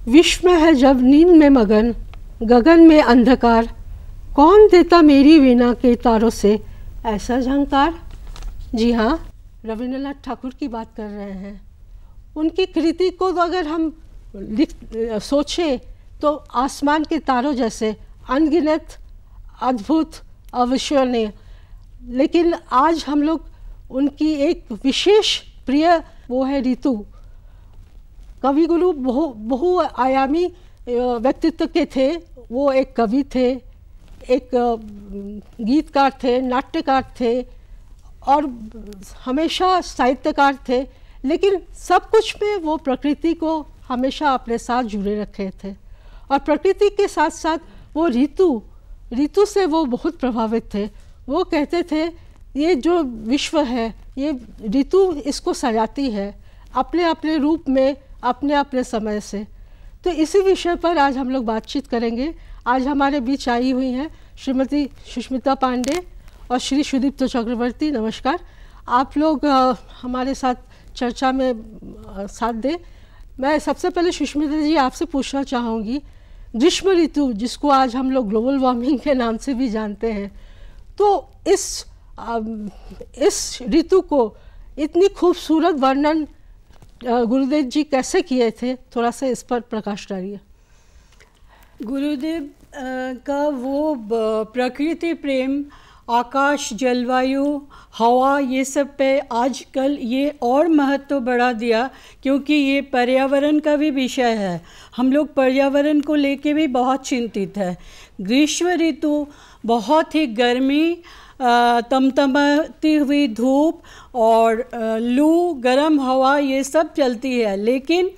विश्व में है जब नींद में मगन, गगन में अंधकार, कौन देता मेरी वीणा के तारों से ऐसा झंकार। जी हाँ, रविंद्रनाथ ठाकुर की बात कर रहे हैं। उनकी कृति को तो अगर हम सोचें तो आसमान के तारों जैसे अनगिनत, अद्भुत, अविश्वसनीय। लेकिन आज हम लोग उनकी एक विशेष प्रिय वो है ऋतु। कविगुरु बहुआयामी व्यक्तित्व के थे। वो एक कवि थे, एक गीतकार थे, नाट्यकार थे और हमेशा साहित्यकार थे। लेकिन सब कुछ में वो प्रकृति को हमेशा अपने साथ जुड़े रखे थे और प्रकृति के साथ साथ वो ऋतु से वो बहुत प्रभावित थे। वो कहते थे ये जो विश्व है, ये ऋतु इसको सजाती है अपने अपने रूप में, अपने अपने समय से। तो इसी विषय पर आज हम लोग बातचीत करेंगे। आज हमारे बीच आई हुई हैं श्रीमती सुष्मिता पांडे और श्री सुदीप्त चक्रवर्ती। नमस्कार। आप लोग हमारे साथ चर्चा में साथ दें। मैं सबसे पहले सुष्मिता जी आपसे पूछना चाहूँगी, ग्रीष्म ऋतु जिसको आज हम लोग ग्लोबल वार्मिंग के नाम से भी जानते हैं, तो इस ऋतु को इतनी खूबसूरत वर्णन गुरुदेव जी कैसे किए थे? थोड़ा सा इस पर प्रकाश डालिए। गुरुदेव का वो प्रकृति प्रेम, आकाश, जलवायु, हवा, ये सब पे आजकल ये और महत्व बढ़ा दिया क्योंकि ये पर्यावरण का भी विषय है। हम लोग पर्यावरण को लेके भी बहुत चिंतित है। ग्रीष्म ऋतु बहुत ही गर्मी, तमतमाती हुई धूप और लू, गर्म हवा ये सब चलती है। लेकिन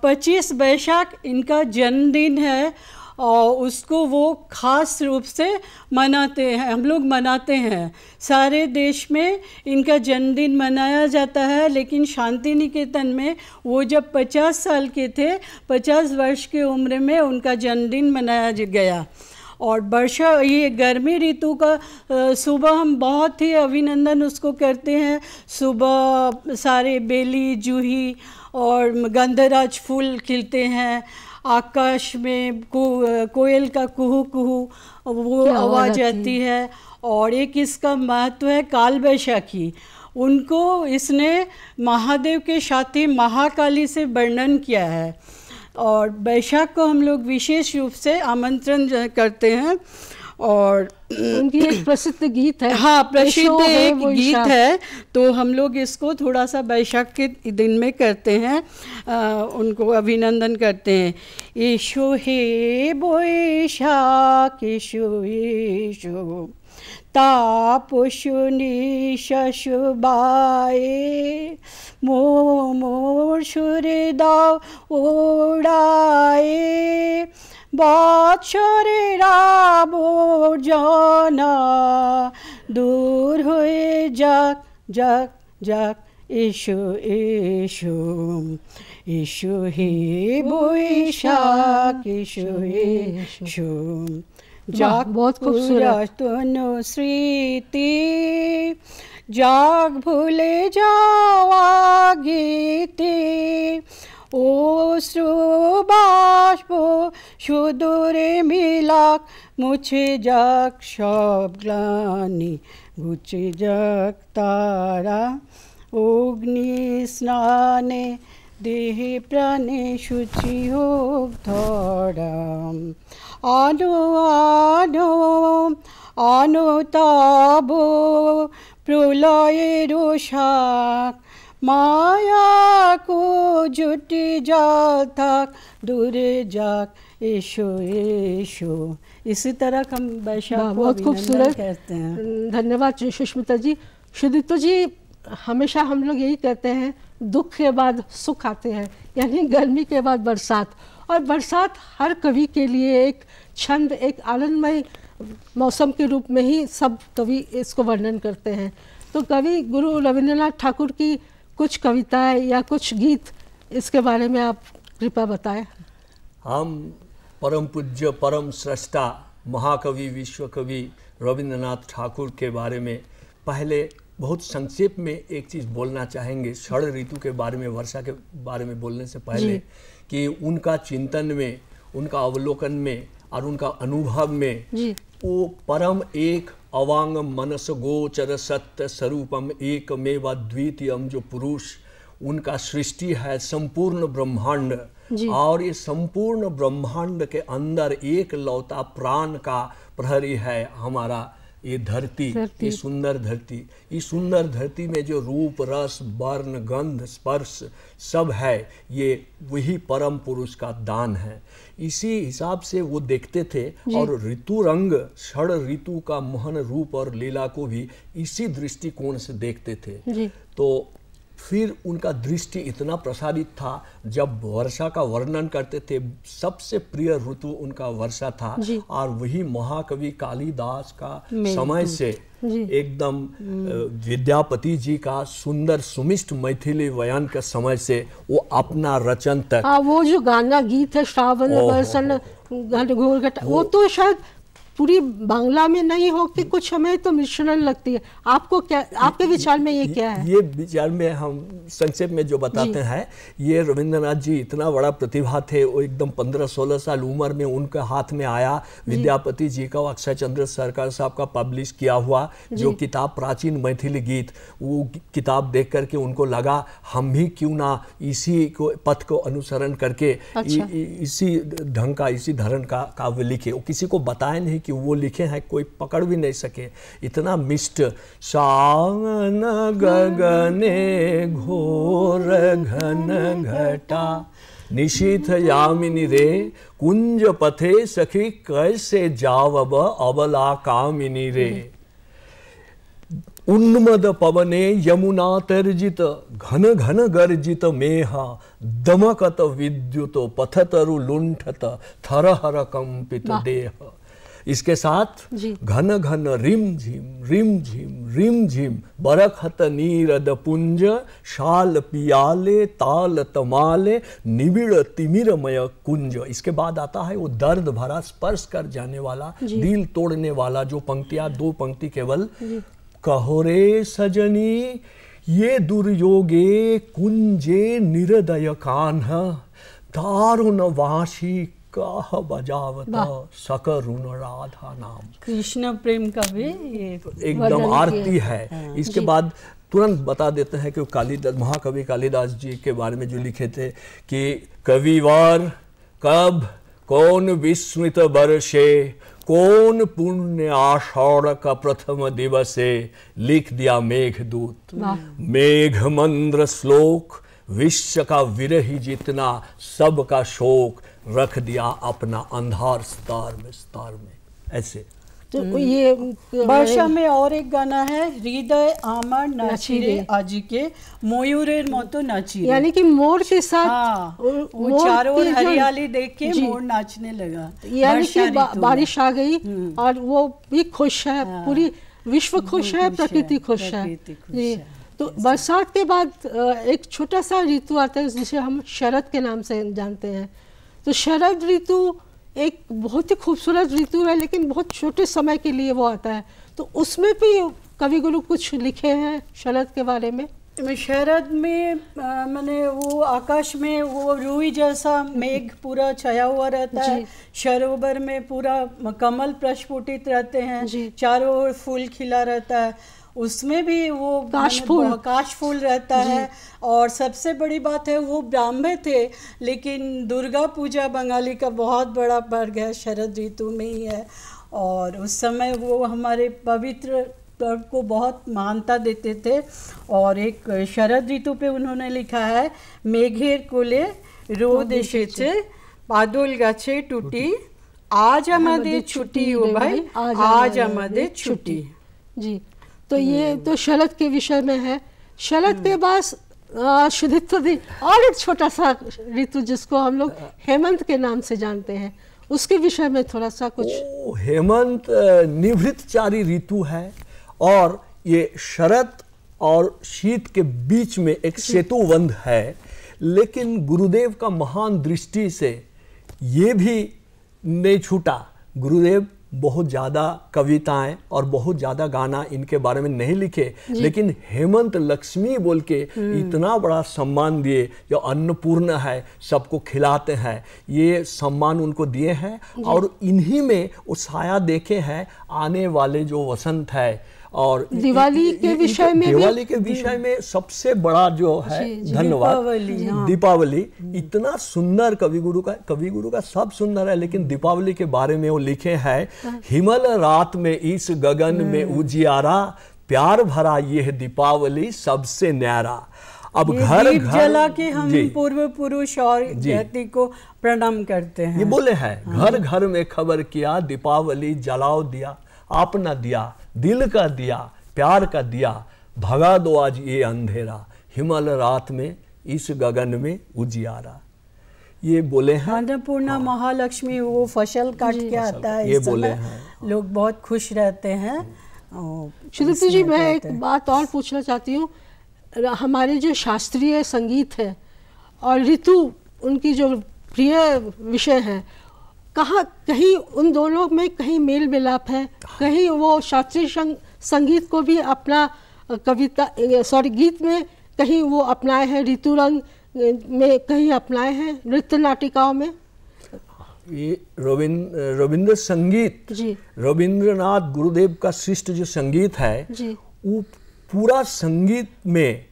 25 वैशाख इनका जन्मदिन है और उसको वो ख़ास रूप से मनाते हैं, हम लोग मनाते हैं। सारे देश में इनका जन्मदिन मनाया जाता है। लेकिन शांति निकेतन में वो जब 50 साल के थे, 50 वर्ष की उम्र में उनका जन्मदिन मनाया गया। और वर्षा, ये गर्मी ऋतु का सुबह हम बहुत ही अभिनंदन उसको करते हैं। सुबह सारे बेली, जूही और गंधराज फूल खिलते हैं। आकाश में कोयल का कुहू कुहू वो आवाज़ आती है। और एक इसका महत्व है काल वैशाखी। उनको इसने महादेव के साथी महाकाली से वर्णन किया है। और वैशाख को हम लोग विशेष रूप से आमंत्रण करते हैं। और उनकी एक प्रसिद्ध गीत है। हाँ, प्रसिद्ध एक गीत है। तो हम लोग इसको थोड़ा सा वैशाख के दिन में करते हैं, उनको अभिनंदन करते हैं। ईशो हे बैशाख, ईशो ईशो तापुषुनि शशुबाए, मोर सुरे दाव उड़ाए, बत्सरेर आबर्जना दूर हुए जाक जाक जाक, एशो एशो एशो हे बैशाख, एशो एशो जाग बहुत खूबसूरत। तनु स्मृति जाग भूले जावा गीते, অশ্রু বাষ্প সুদূরে মিলাক, মুছে যাক সব গ্লানি, ঘুচে যাক তারা অগ্নি স্নানে, দেহে প্রাণে শুচি হোক ধরা। আনো আনো আনো তব প্রলয়ের শাক, माया को जुटी जाक दूरे जाक, एशो एशो। इसी तरह हम वैशाख को बहुत खूबसूरत कहते हैं। धन्यवाद सुष्मिता जी। सुदीप्त जी, हमेशा हम लोग यही कहते हैं दुख के बाद सुख आते हैं, यानी गर्मी के बाद बरसात। और बरसात हर कवि के लिए एक छंद, एक आनंदमय मौसम के रूप में ही सब कवि इसको वर्णन करते हैं। तो कवि गुरु रविंद्रनाथ ठाकुर की कुछ कविताएं या कुछ गीत, इसके बारे में आप कृपया बताएं। हम परम पूज्य, परम श्रेष्ठा महाकवि, विश्व कवि रविंद्रनाथ ठाकुर के बारे में पहले बहुत संक्षेप में एक चीज़ बोलना चाहेंगे षड ऋतु के बारे में, वर्षा के बारे में बोलने से पहले, कि उनका चिंतन में, उनका अवलोकन में और उनका अनुभव में वो परम एक अवांग मनस गोचर सत्य स्वरूपम एकमेव द्वितीयम जो पुरुष, उनका सृष्टि है संपूर्ण ब्रह्मांड, और ये संपूर्ण ब्रह्मांड के अंदर एक लौता प्राण का प्रहरी है हमारा ये धरती, ये सुंदर धरती। इस सुंदर धरती में जो रूप रस वर्ण गंध स्पर्श सब है, ये वही परम पुरुष का दान है। इसी हिसाब से वो देखते थे, और ऋतु रंग षड ऋतु का मोहन रूप और लीला को भी इसी दृष्टिकोण से देखते थे। तो फिर उनका दृष्टि इतना प्रसारित था, जब वर्षा का वर्णन करते थे सबसे प्रिय ऋतु उनका वर्षा था, और वही महाकवि कालिदास का समय से एकदम विद्यापति जी का सुंदर सुमिष्ट मैथिली बयान के समय से वो अपना रचन तक, वो जो गाना गीत है श्रावण बरसन घनघोर घटा, वो तो शायद पूरी बांग्ला में नहीं हो कि कुछ हमें तो मिश्रण लगती है। आपको क्या, आपके विचार में ये क्या है? ये विचार में हम संक्षेप में जो बताते हैं, ये रविंद्रनाथ जी इतना बड़ा प्रतिभा थे, वो एकदम 15-16 साल उम्र में उनके हाथ में आया विद्यापति जी का, अक्षय चंद्र सरकार साहब का पब्लिश किया हुआ जो किताब प्राचीन मैथिली गीत, वो किताब देख करके उनको लगा हम भी क्यों ना इसी को पथ को अनुसरण करके इसी ढंग का, इसी धरण का काव्य लिखे। वो किसी को बताए नहीं कि वो लिखे हैं, कोई पकड़ भी नहीं सके, इतना मिष्ट। सावन गगने घोर घन घटा निशीथ यामिनी रे कुंज पथे सखी कैसे जावब अबला कामिनी रे। उन्मद पवने यमुना तर्जित घन घन गर्जित मेहा दमकत विद्युत पथतरु लुंठत थरहर कंपित देह। इसके साथ घन घन रिम झिम बरखत नीरद पुंज शाल पियाले ताल तमाले निबिड़ तिमिरमय कुंज। इसके बाद आता है वो दर्द भरा स्पर्श कर जाने वाला, दिल तोड़ने वाला जो पंक्तियां, 2 पंक्ति केवल। कहो रे सजनी ये दुर्योगे कुंजे निरदय कान्ह दारुण वाशी कह बजावता सकरुण राधा नाम। कृष्ण प्रेम का भी ये एकदम आरती है। इसके बाद तुरंत बता देते हैं कि कालिदास, महाकवि कालिदास जी के बारे में जो लिखे थे कि कविवार कब कौन विस्मृत वर्षे कौन पुण्य आषाढ़ का प्रथम दिवसे लिख दिया मेघदूत। मेघ मंद्र श्लोक विश्व का विरही जितना सबका शोक रख दिया अपना अंधार स्तार में ऐसे। तो ये वर्षा में और एक गाना है, हृदय आमार नाचिरे आजी के मयूरेर मतो नाचिरे, यानी कि मोर के साथ। हाँ, वो चारों ओर हरियाली देख के मोर नाचने लगा, यानी कि बारिश आ गई और वो भी खुश है, पूरी विश्व खुश है, प्रकृति खुश है। तो बरसात के बाद एक छोटा सा ऋतु आता है जिसे हम शरद के नाम से जानते हैं। तो शरद ऋतु एक बहुत ही खूबसूरत ऋतु है, लेकिन बहुत छोटे समय के लिए वो आता है। तो उसमें भी कवि गुरु कुछ लिखे हैं शरद के बारे में। शरद में मैंने वो आकाश में वो रूई जैसा मेघ पूरा छाया हुआ रहता है, सरोवर में पूरा कमल प्रस्फुटित रहते हैं, चारों ओर फूल खिला रहता है, उसमें भी वो काश फूल रहता है। और सबसे बड़ी बात है वो ब्राह्मण थे, लेकिन दुर्गा पूजा बंगाली का बहुत बड़ा पर्व है, शरद ऋतु में ही है। और उस समय वो हमारे पवित्र पर्व को बहुत मान्यता देते थे। और एक शरद ऋतु पे उन्होंने लिखा है, मेघेर कोले रोद एसेছে बादल गाছে टूटी आज আমাদের छुट्टी हो भाई आज আমাদের छुट्टी। जी, तो ये तो शरद के विषय में है। शरद के बाद और एक छोटा सा ऋतु जिसको हम लोग हेमंत के नाम से जानते हैं, उसके विषय में थोड़ा सा कुछ। हेमंत निवृत्तचारी ऋतु है, और ये शरद और शीत के बीच में एक सेतुबंध है। लेकिन गुरुदेव का महान दृष्टि से ये भी नहीं छूटा। गुरुदेव बहुत ज़्यादा कविताएं और बहुत ज़्यादा गाना इनके बारे में नहीं लिखे, लेकिन हेमंत लक्ष्मी बोल के इतना बड़ा सम्मान दिए, जो अन्नपूर्ण है, सबको खिलाते हैं, ये सम्मान उनको दिए हैं। और इन्हीं में वो साया देखे हैं आने वाले जो वसंत है। और दिवाली के विषय में, दिवाली के विषय में सबसे बड़ा जो है, धन्यवाद, दीपावली इतना सुंदर कविगुरु का सब सुंदर है, लेकिन दीपावली के बारे में वो लिखे हैं, हिमल रात में इस गगन में उजियारा, प्यार भरा यह दीपावली सबसे न्यारा। अब घर घर जला के हम पूर्व पुरुष और धरती को प्रणाम करते हैं। ये बोले हैं, घर घर में खबर किया, दीपावली जलाओ दिया, आपना दिया, दिल का दिया, प्यार का दिया, भगा दो आज ये अंधेरा, हिमल रात में इस गगन में उजियारा। ये बोले हैं अन्नपूर्णा महालक्ष्मी वो फसल काट के आता है, ये बोले हैं, लोग बहुत खुश रहते हैं। श्रुति जी, मैं एक बात और पूछना चाहती हूँ, हमारे जो शास्त्रीय संगीत है और ऋतु उनकी जो प्रिय विषय है, कहीं उन दोनों में कहीं मेल मिलाप है, कहीं वो शास्त्रीय संगीत को भी अपना गीत में कहीं वो अपनाए हैं, ऋतु रंग में कहीं अपनाए हैं, नृत्य नाटिकाओं में। ये रविंद्र संगीत, रविंद्रनाथ गुरुदेव का श्रेष्ठ जो संगीत है, वो पूरा संगीत में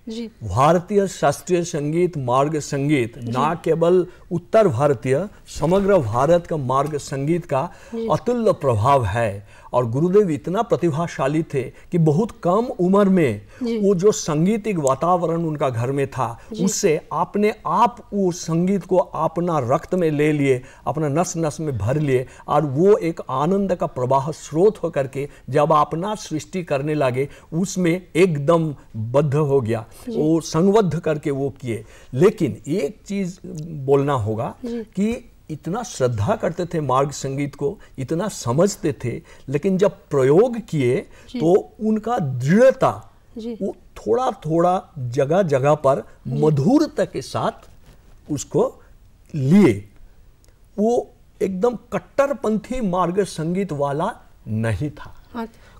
भारतीय शास्त्रीय संगीत, मार्ग संगीत, ना केवल उत्तर भारतीय, समग्र भारत का मार्ग संगीत का अतुल्य प्रभाव है। और गुरुदेव इतना प्रतिभाशाली थे कि बहुत कम उम्र में वो जो संगीतिक वातावरण उनका घर में था, उससे अपने आप वो संगीत को अपना रक्त में ले लिए, अपना नस नस में भर लिए, और वो एक आनंद का प्रवाह स्रोत होकर के जब अपना सृष्टि करने लगे, उसमें एकदम बद्ध हो गया, वो संगबद्ध करके वो किए। लेकिन एक चीज बोलना होगा कि इतना श्रद्धा करते थे मार्ग संगीत को, इतना समझते थे, लेकिन जब प्रयोग किए तो उनका दृढ़ता वो थोड़ा थोड़ा जगह जगह पर मधुरता के साथ उसको लिए। वो एकदम कट्टरपंथी मार्ग संगीत वाला नहीं था।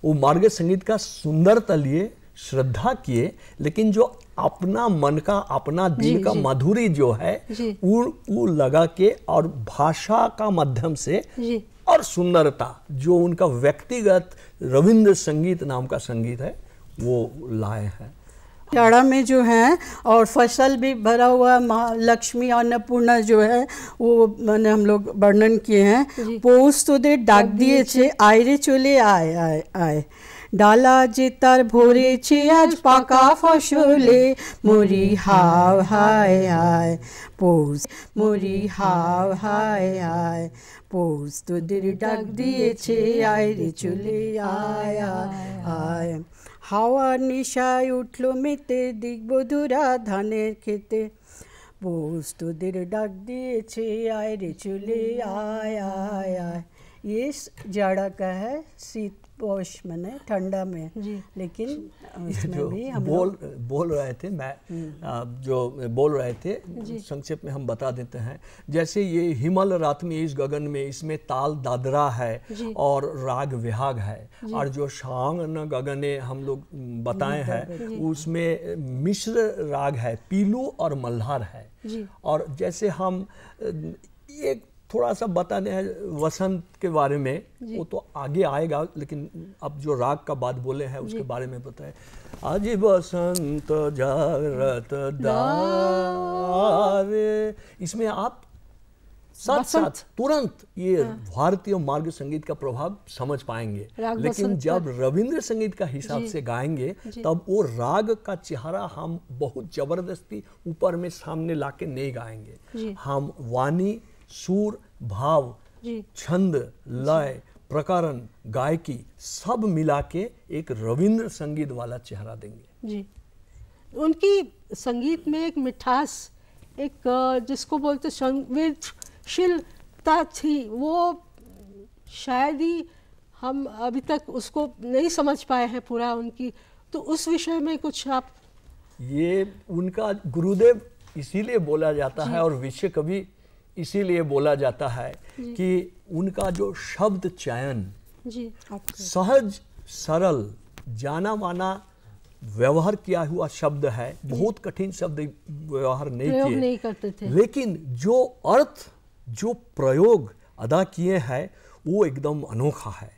वो मार्ग संगीत का सुंदरता लिए, श्रद्धा किए, लेकिन जो अपना मन का, अपना दिल का माधुरी जो है वो लगा के, और भाषा का माध्यम से और सुंदरता जो उनका व्यक्तिगत रविंद्र संगीत नाम का संगीत है वो लाए हैं। जाड़ा में जो है और फसल भी भरा हुआ, लक्ष्मी अन्नपूर्णा जो है वो मैंने हम लोग वर्णन किए हैं। पोष तो दे डाक दिए छे, आयरे चले आए आए आए, डाला जे तार भोरे छे आज पाका फसले, मोरी हाव हाय हाय पोष, मोरी हाव हाय हाय पोष तो दे डाक दिए छे, आयरे चले आय आय आय, हावा निशाय उठलो मेते, दिग बधुरा धानेर खेते, पोष तो दे डाक दिए छे, आयरे चले आय आय आय। ये जाड़ा का है, शीत पोष मैंने ठंडा में, लेकिन इसमें भी हम बोल रहे थे, मैं जो बोल रहे थे संक्षेप में हम बता देते हैं। जैसे ये हिमल रात में इस गगन में, इसमें ताल दादरा है और राग विहाग है, और जो शांग न गगने हम लोग बताए हैं उसमें मिश्र राग है, पीलू और मल्हार है। और जैसे हम एक थोड़ा सा बताने हैं वसंत के बारे में, वो तो आगे आएगा, लेकिन अब जो राग का बात बोले हैं उसके बारे में बताएं। आज बसंत जागरत दारे, इसमें आप साथ साथ तुरंत ये भारतीय मार्ग संगीत का प्रभाव समझ पाएंगे। लेकिन जब रविंद्र संगीत का हिसाब से गाएंगे तब वो राग का चेहरा हम बहुत जबरदस्ती ऊपर में सामने लाके नहीं गाएंगे। हम वाणी, सुर, भाव, छंद, लय, प्रकरण, गायकी सब मिला के एक रविंद्र संगीत वाला चेहरा देंगे। जी, उनकी संगीत में एक मिठास, एक जिसको बोलते संवेदनशीलता थी, वो शायद ही हम अभी तक उसको नहीं समझ पाए हैं पूरा उनकी। तो उस विषय में कुछ आप? ये उनका गुरुदेव इसीलिए बोला जाता है और विश्व कवि इसीलिए बोला जाता है कि उनका जो शब्द चयन, जी, सहज सरल जाना माना व्यवहार किया हुआ शब्द है, बहुत कठिन शब्द व्यवहार नहीं करते थे, लेकिन जो अर्थ जो प्रयोग अदा किए हैं वो एकदम अनोखा है।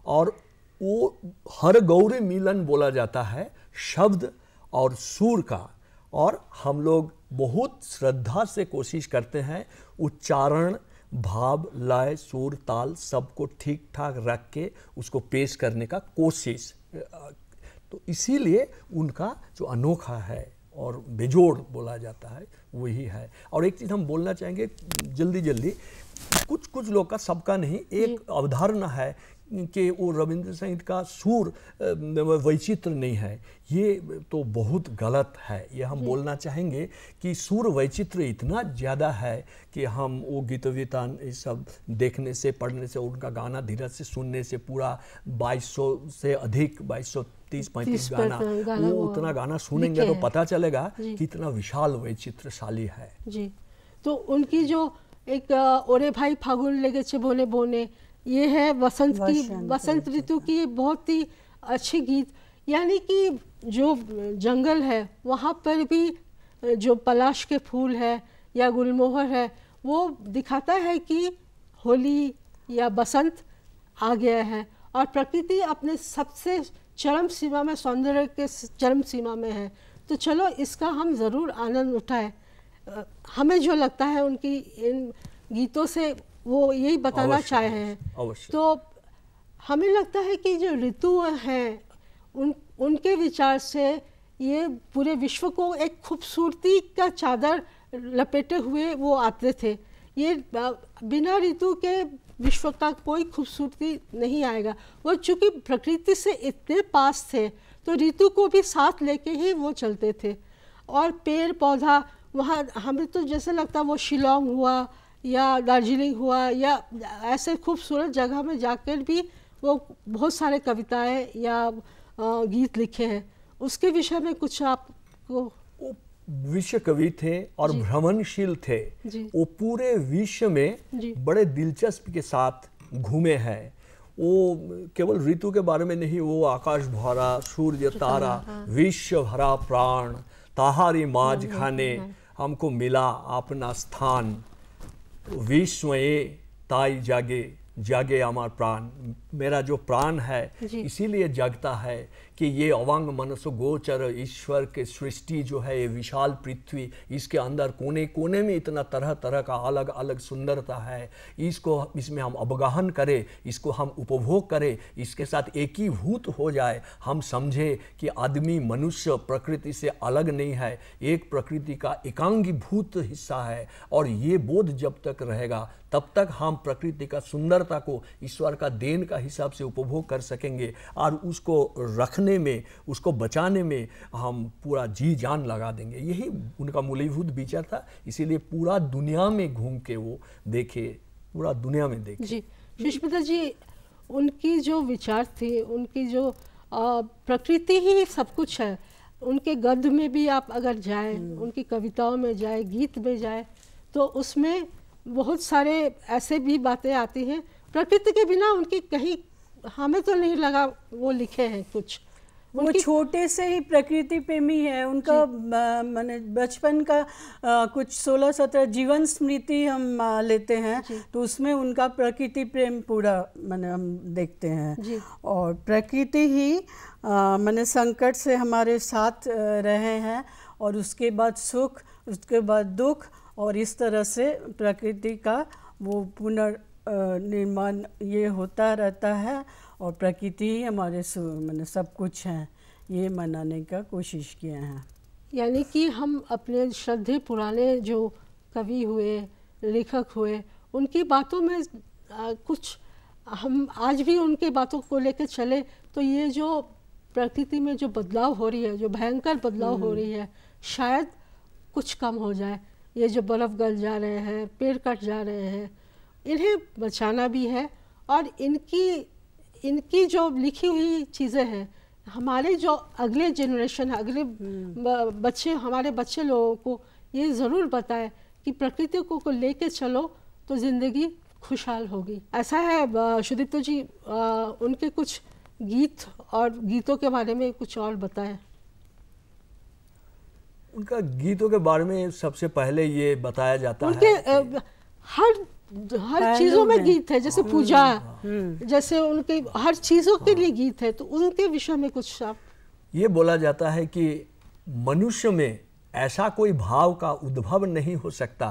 और वो हर गौरी मिलन बोला जाता है शब्द और सुर का, और हम लोग बहुत श्रद्धा से कोशिश करते हैं उच्चारण, भाव, लय, सुर, ताल सबको ठीक ठाक रख के उसको पेश करने का कोशिश। तो इसीलिए उनका जो अनोखा है और बेजोड़ बोला जाता है वही है। और एक चीज़ हम बोलना चाहेंगे जल्दी जल्दी, कुछ लोग का, सबका नहीं, एक अवधारणा है कि वो रविंद्र संगीत का सुर वैचित्र नहीं है, ये तो बहुत गलत है। ये हम बोलना चाहेंगे कि सुर वैचित्र इतना ज़्यादा है कि हम वो गीतविता ये सब देखने से, पढ़ने से, उनका गाना धीरज से सुनने से पूरा 2200 से अधिक 2230-35 गाना वो उतना गाना सुनेंगे तो पता चलेगा कितना विशाल वैचित्रशाली है। जी, तो उनकी जो एक ओरे भाई फागुन लेगे बोने बोने, ये है वसंत ऋतु की बहुत ही अच्छी गीत। यानी कि जो जंगल है वहाँ पर भी जो पलाश के फूल है या गुलमोहर है वो दिखाता है कि होली या बसंत आ गया है, और प्रकृति अपने सबसे चरम सीमा में, सौंदर्य के चरम सीमा में है। तो चलो इसका हम ज़रूर आनंद उठाएं। हमें जो लगता है उनकी इन गीतों से वो यही बताना चाहे हैं। तो हमें लगता है कि जो ऋतु हैं उनके विचार से ये पूरे विश्व को एक खूबसूरती का चादर लपेटे हुए वो आते थे। ये बिना ऋतु के विश्व का कोई खूबसूरती नहीं आएगा। वो चूँकि प्रकृति से इतने पास थे तो ऋतु को भी साथ लेके ही वो चलते थे। और पेड़ पौधा वहाँ हमें तो जैसे लगता वो शिलोंग हुआ या दार्जिलिंग हुआ या ऐसे खूबसूरत जगह में जाकर भी वो बहुत सारे कविताएं या गीत लिखे हैं। उसके विषय में कुछ आपको? विश्व कवि थे और भ्रमणशील थे, वो पूरे विश्व में बड़े दिलचस्प के साथ घूमे हैं। वो केवल ऋतु के बारे में नहीं, वो आकाश भरा, सूर्य तारा, विश्व भरा प्राण, ताहारी माज खाने हमको मिला अपना स्थान, विश्व ताई जागे जागे अमर प्राण। मेरा जो प्राण है इसीलिए जागता है कि ये अवांग मनसो गोचर ईश्वर के सृष्टि जो है, ये विशाल पृथ्वी, इसके अंदर कोने कोने में इतना तरह तरह का अलग अलग सुंदरता है। इसमें हम अवगाहन करें, इसको हम उपभोग करें, इसके साथ एकीभूत हो जाए। हम समझे कि आदमी मनुष्य प्रकृति से अलग नहीं है, एक प्रकृति का एकांगीभूत हिस्सा है। और ये बोध जब तक रहेगा तब तक हम प्रकृति का सुंदरता को ईश्वर का देन का हिसाब से उपभोग कर सकेंगे, और उसको रखने में, उसको बचाने में हम पूरा जी जान लगा देंगे। यही उनका मूलीभूत विचार था। इसीलिए पूरा दुनिया में घूम के वो देखे, पूरा दुनिया में देखे। जी विश्वनाथ जी, उनकी जो विचार थे, उनकी जो प्रकृति ही सब कुछ है। उनके गद्य में भी आप अगर जाए, उनकी कविताओं में जाए, गीत में जाए, तो उसमें बहुत सारे ऐसे भी बातें आती हैं प्रकृति के बिना उनकी, कहीं हमें तो नहीं लगा वो लिखे हैं कुछ। वो छोटे से ही प्रकृति प्रेमी है। उनका माने बचपन का कुछ 16-17 जीवन स्मृति हम लेते हैं तो उसमें उनका प्रकृति प्रेम पूरा माने हम देखते हैं। और प्रकृति ही माने संकट से हमारे साथ रहे हैं, और उसके बाद सुख, उसके बाद दुख, और इस तरह से प्रकृति का वो पुनर्निर्माण ये होता रहता है। और प्रकृति ही हमारे माने सब कुछ हैं, ये मनाने का कोशिश किए हैं। यानी कि हम अपने श्रद्धेय पुराने जो कवि हुए, लेखक हुए, उनकी बातों में कुछ हम आज भी उनके बातों को लेकर चले तो ये जो प्रकृति में जो बदलाव हो रही है, जो भयंकर बदलाव हो रही है, शायद कुछ कम हो जाए। ये जो बर्फ़ गल जा रहे हैं, पेड़ कट जा रहे हैं, इन्हें बचाना भी है। और इनकी जो लिखी हुई चीज़ें हैं, हमारे जो अगले जनरेशन है, अगले बच्चे, हमारे बच्चे लोगों को ये ज़रूर बताए कि प्रकृति को लेके चलो तो ज़िंदगी खुशहाल होगी। ऐसा है शुदीप्तो जी, उनके कुछ गीत और गीतों के बारे में कुछ और बताएं। उनका गीतों के बारे में सबसे पहले ये बताया जाता उनके है हर चीजों में गीत है, जैसे पूजा, जैसे उनके हर चीजों के लिए गीत है, तो उनके विषय में कुछ आप। ये बोला जाता है कि मनुष्य में ऐसा कोई भाव का उद्भव नहीं हो सकता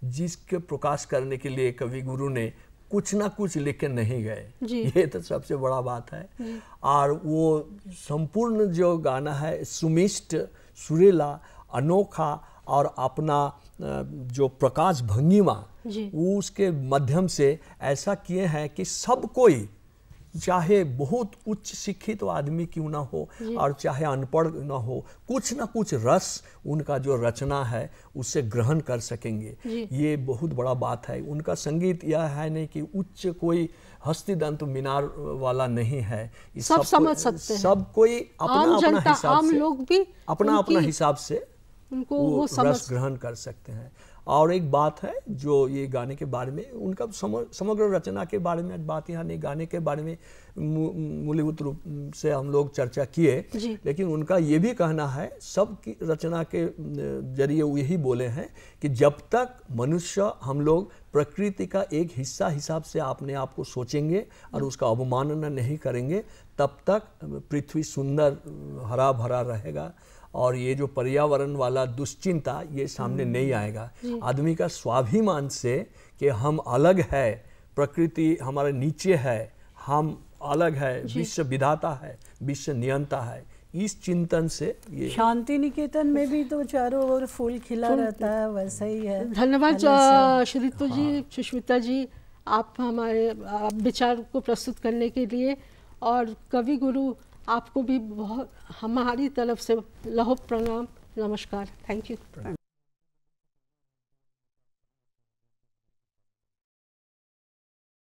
जिसके प्रकाश करने के लिए कवि गुरु ने कुछ ना कुछ लिख के नहीं गए। ये तो सबसे बड़ा बात है। और वो संपूर्ण जो गाना है सुमिष्ट, सुरीला, अनोखा और अपना जो प्रकाश भंगिमा वो उसके माध्यम से ऐसा किए हैं कि सब कोई, चाहे बहुत उच्च शिक्षित आदमी क्यों ना हो और चाहे अनपढ़ ना हो, कुछ ना कुछ रस उनका जो रचना है उससे ग्रहण कर सकेंगे। ये बहुत बड़ा बात है। उनका संगीत यह है नहीं कि उच्च कोई हस्तिदंत मीनार वाला नहीं है, सब समझ सकते हैं, सब कोई अपना अपना हिसाब से, लोग भी अपना अपना हिसाब से उनको वो समझ रस ग्रहण कर सकते हैं। और एक बात है जो ये गाने के बारे में, उनका समग्र रचना के बारे में बात यहाँ नहीं, गाने के बारे में मूलभूत रूप से हम लोग चर्चा किए, लेकिन उनका ये भी कहना है, सब की रचना के जरिए वो यही बोले हैं कि जब तक मनुष्य हम लोग प्रकृति का एक हिस्सा हिसाब से अपने आप को सोचेंगे और उसका अवमानना नहीं करेंगे, तब तक पृथ्वी सुंदर हरा भरा रहेगा और ये जो पर्यावरण वाला दुश्चिंता ये सामने नहीं आएगा। आदमी का स्वाभिमान से कि हम अलग है, प्रकृति हमारे नीचे है, हम अलग है, विश्व विधाता है, विश्व नियंता है, इस चिंतन से ये शांति निकेतन में भी तो चारों ओर फूल खिला रहता है, वैसा ही है। धन्यवाद शुदीप्तो जी, सुष्मिता जी, आप हमारे विचार को प्रस्तुत करने के लिए, और कवि गुरु आपको भी बहुत हमारी तरफ से लहो प्रणाम, नमस्कार, थैंक यू।